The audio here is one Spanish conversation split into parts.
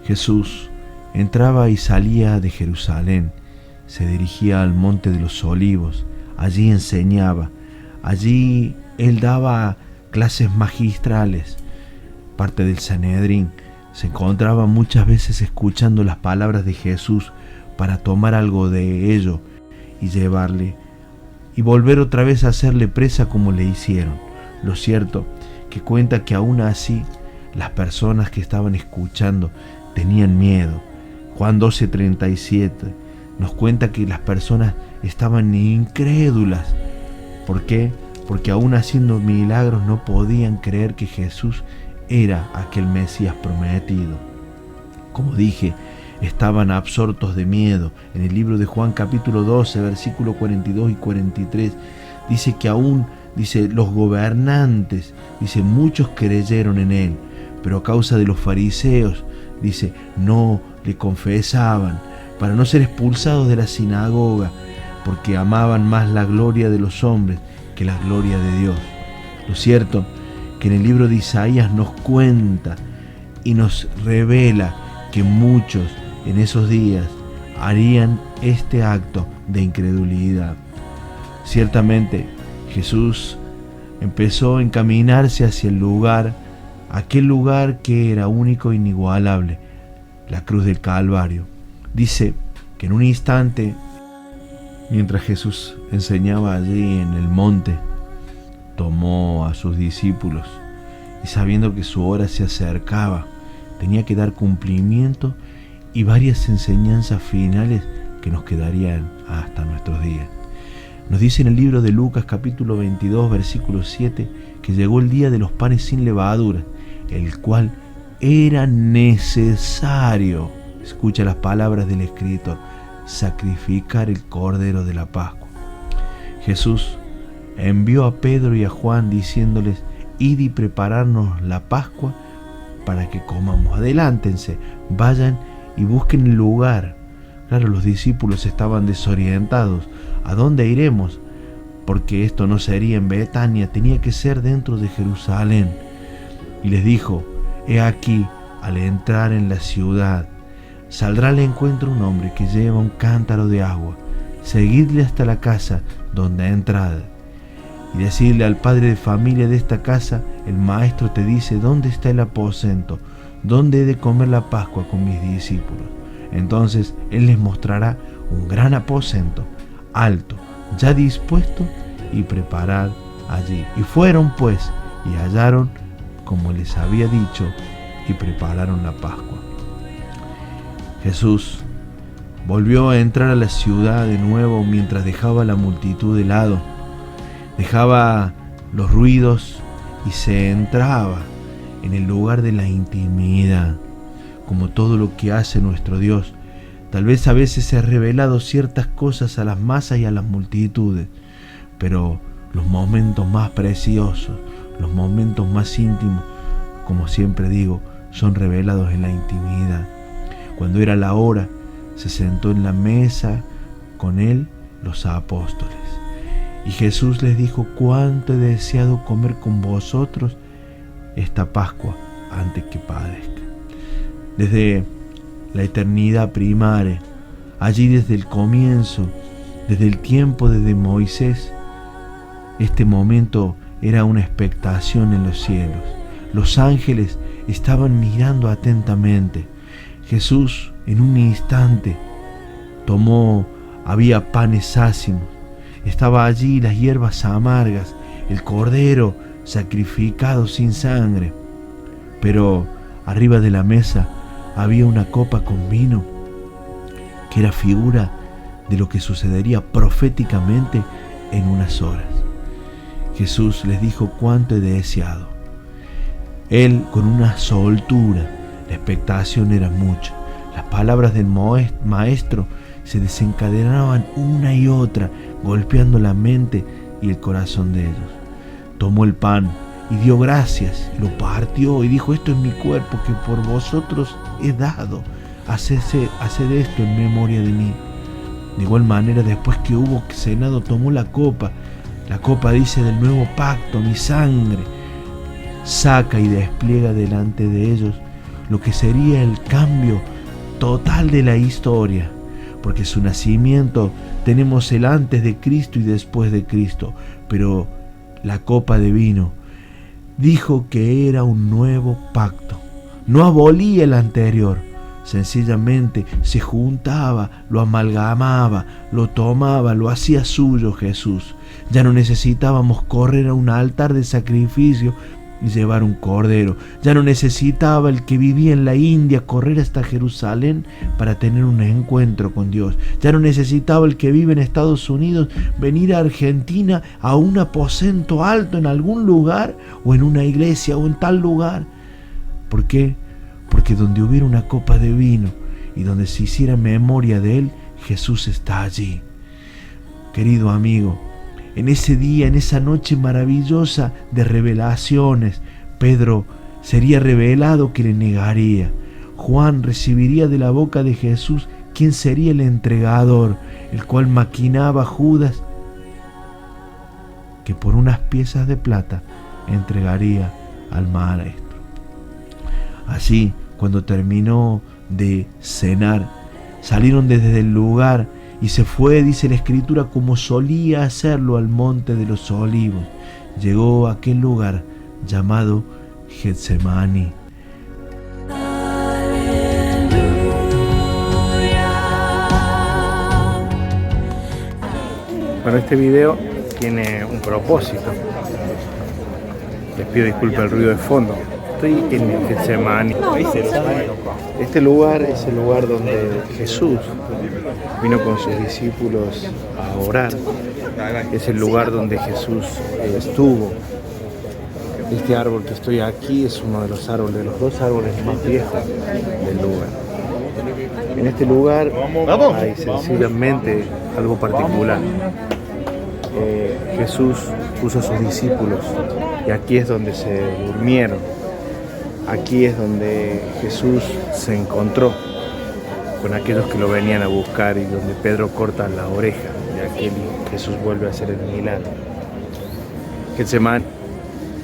Jesús entraba y salía de Jerusalén, se dirigía al Monte de los Olivos, allí enseñaba, allí él daba clases magistrales, parte del Sanedrín, se encontraba muchas veces escuchando las palabras de Jesús para tomar algo de ello y llevarle, y volver otra vez a hacerle presa como le hicieron. Lo cierto que cuenta que aún así las personas que estaban escuchando tenían miedo. Juan 12:37 nos cuenta que las personas estaban incrédulas. ¿Por qué? Porque aún haciendo milagros no podían creer que Jesús era aquel Mesías prometido. Como dije, estaban absortos de miedo. En el libro de Juan capítulo 12, versículos 42 y 43, dice que aún, los gobernantes, muchos creyeron en él, pero a causa de los fariseos, no le confesaban, para no ser expulsados de la sinagoga, porque amaban más la gloria de los hombres que la gloria de Dios. Lo cierto que en el libro de Isaías nos cuenta y nos revela que muchos en esos días harían este acto de incredulidad. Ciertamente Jesús empezó a encaminarse hacia el lugar, aquel lugar que era único e inigualable, la cruz del Calvario. Dice que en un instante, mientras Jesús enseñaba allí en el monte, tomó a sus discípulos y, sabiendo que su hora se acercaba, tenía que dar cumplimiento y varias enseñanzas finales que nos quedarían hasta nuestros días. Nos dice en el libro de Lucas capítulo 22 versículo 7 que llegó el día de los panes sin levadura, el cual era necesario, escucha las palabras del escritor, sacrificar el cordero de la Pascua. Jesús envió a Pedro y a Juan diciéndoles: id y prepararnos la Pascua para que comamos. Adelántense, vayan y busquen el lugar. Claro, los discípulos estaban desorientados. ¿A dónde iremos? Porque esto no sería en Betania, tenía que ser dentro de Jerusalén. Y les dijo: he aquí, al entrar en la ciudad, saldrá al encuentro un hombre que lleva un cántaro de agua. Seguidle hasta la casa donde ha entrado y decidle al padre de familia de esta casa: el maestro te dice dónde está el aposento, dónde he de comer la Pascua con mis discípulos. Entonces él les mostrará un gran aposento, alto, ya dispuesto y preparad allí. Y fueron pues y hallaron como les había dicho y prepararon la Pascua. Jesús volvió a entrar a la ciudad de nuevo mientras dejaba la multitud de lado, dejaba los ruidos y se entraba en el lugar de la intimidad, como todo lo que hace nuestro Dios. Tal vez a veces se ha revelado ciertas cosas a las masas y a las multitudes, pero los momentos más preciosos, los momentos más íntimos, como siempre digo, son revelados en la intimidad. Cuando era la hora, se sentó en la mesa con él los apóstoles. Y Jesús les dijo: cuánto he deseado comer con vosotros esta Pascua antes que padezca. Desde la eternidad primaria, allí desde el comienzo, desde el tiempo desde Moisés, este momento era una expectación en los cielos. Los ángeles estaban mirando atentamente. Jesús en un instante había panes ácimos, estaba allí las hierbas amargas, el cordero sacrificado sin sangre, pero arriba de la mesa había una copa con vino que era figura de lo que sucedería proféticamente en unas horas. Jesús les dijo: cuánto he deseado. Él con una soltura, la expectación era mucha. Las palabras del maestro se desencadenaban una y otra, golpeando la mente y el corazón de ellos. Tomó el pan y dio gracias, lo partió y dijo: esto es mi cuerpo que por vosotros he dado. Haced esto en memoria de mí. De igual manera, después que hubo cenado, tomó la copa. La copa dice: del nuevo pacto, mi sangre. Saca y despliega delante de ellos lo que sería el cambio total de la historia, porque su nacimiento tenemos el antes de Cristo y después de Cristo, pero la copa de vino dijo que era un nuevo pacto, no abolía el anterior, sencillamente se juntaba, lo amalgamaba, lo tomaba, lo hacía suyo Jesús. Ya no necesitábamos correr a un altar de sacrificio y llevar un cordero. Ya no necesitaba el que vivía en la India correr hasta Jerusalén para tener un encuentro con Dios. Ya no necesitaba el que vive en Estados Unidos venir a Argentina a un aposento alto en algún lugar o en una iglesia o en tal lugar. ¿Por qué? Porque donde hubiera una copa de vino y donde se hiciera memoria de Él, Jesús está allí. Querido amigo, en ese día, en esa noche maravillosa de revelaciones, Pedro sería revelado que le negaría. Juan recibiría de la boca de Jesús quién sería el entregador, el cual maquinaba Judas, que por unas piezas de plata entregaría al maestro. Así, cuando terminó de cenar, salieron desde el lugar y se fue, dice la Escritura, como solía hacerlo al monte de los olivos. Llegó a aquel lugar llamado Getsemaní. Bueno, este video tiene un propósito. Les pido disculpas el ruido de fondo. Estoy en el Getsemaní. Este lugar es el lugar donde Jesús vino con sus discípulos a orar. Es el lugar donde Jesús estuvo. Este árbol que estoy aquí es uno de los árboles, de los dos árboles más viejos del lugar. En este lugar hay sencillamente algo particular. Jesús puso a sus discípulos y aquí es donde se durmieron. Aquí es donde Jesús se encontró con aquellos que lo venían a buscar y donde Pedro corta la oreja de aquel y Jesús vuelve a hacer el milagro. Getsemaní,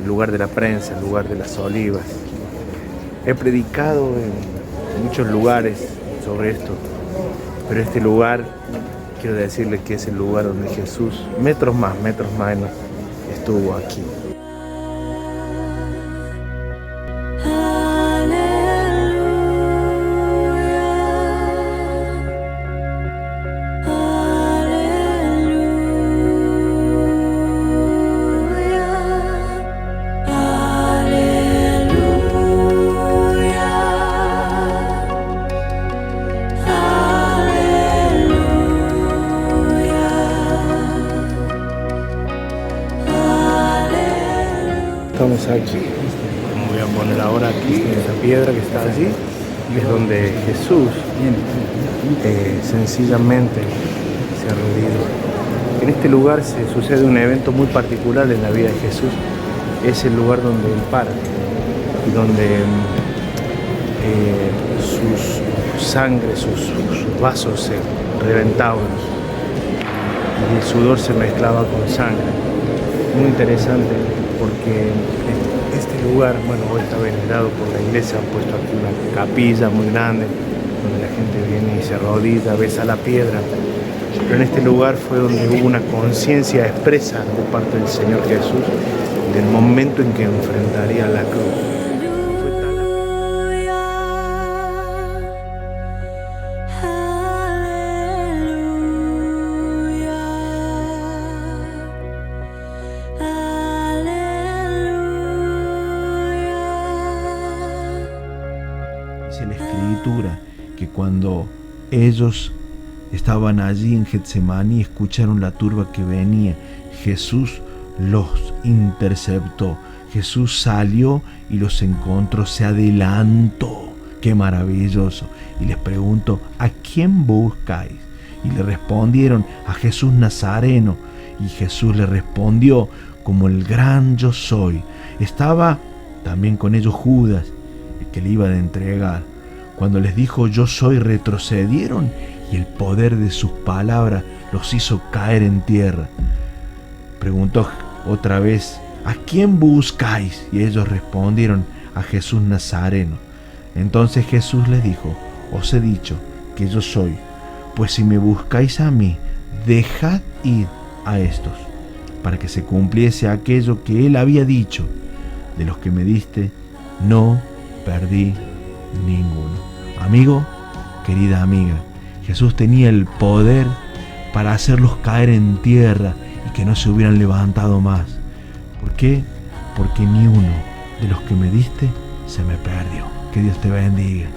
el lugar de la prensa, el lugar de las olivas. He predicado en muchos lugares sobre esto, pero este lugar quiero decirles que es el lugar donde Jesús, metros más, metros menos, estuvo aquí. Estamos aquí, voy a poner ahora aquí, en esa piedra que está allí, es donde Jesús sencillamente se arrodilló. En este lugar se sucede un evento muy particular en la vida de Jesús, es el lugar donde Él para y donde sus sangre, sus vasos se reventaban y el sudor se mezclaba con sangre. Muy interesante porque este lugar, bueno, hoy está venerado por la iglesia, han puesto aquí una capilla muy grande donde la gente viene y se arrodilla, besa la piedra, pero en este lugar fue donde hubo una conciencia expresa de parte del Señor Jesús del momento en que enfrentaría la cruz. Dice la Escritura que cuando ellos estaban allí en Getsemaní, escucharon la turba que venía. Jesús los interceptó. Jesús salió y los encontró, se adelantó. ¡Qué maravilloso! Y les preguntó, ¿a quién buscáis? Y le respondieron, a Jesús Nazareno. Y Jesús le respondió, como el gran yo soy. Estaba también con ellos Judas, el que le iba a entregar. Cuando les dijo yo soy, retrocedieron y el poder de sus palabras los hizo caer en tierra. Preguntó otra vez, ¿a quién buscáis? Y ellos respondieron, a Jesús Nazareno. Entonces Jesús les dijo: os he dicho que yo soy, pues si me buscáis a mí, dejad ir a estos, para que se cumpliese aquello que él había dicho: de los que me diste, no perdí ninguno. Amigo, querida amiga, Jesús tenía el poder para hacerlos caer en tierra y que no se hubieran levantado más. ¿Por qué? Porque ni uno de los que me diste se me perdió. Que Dios te bendiga.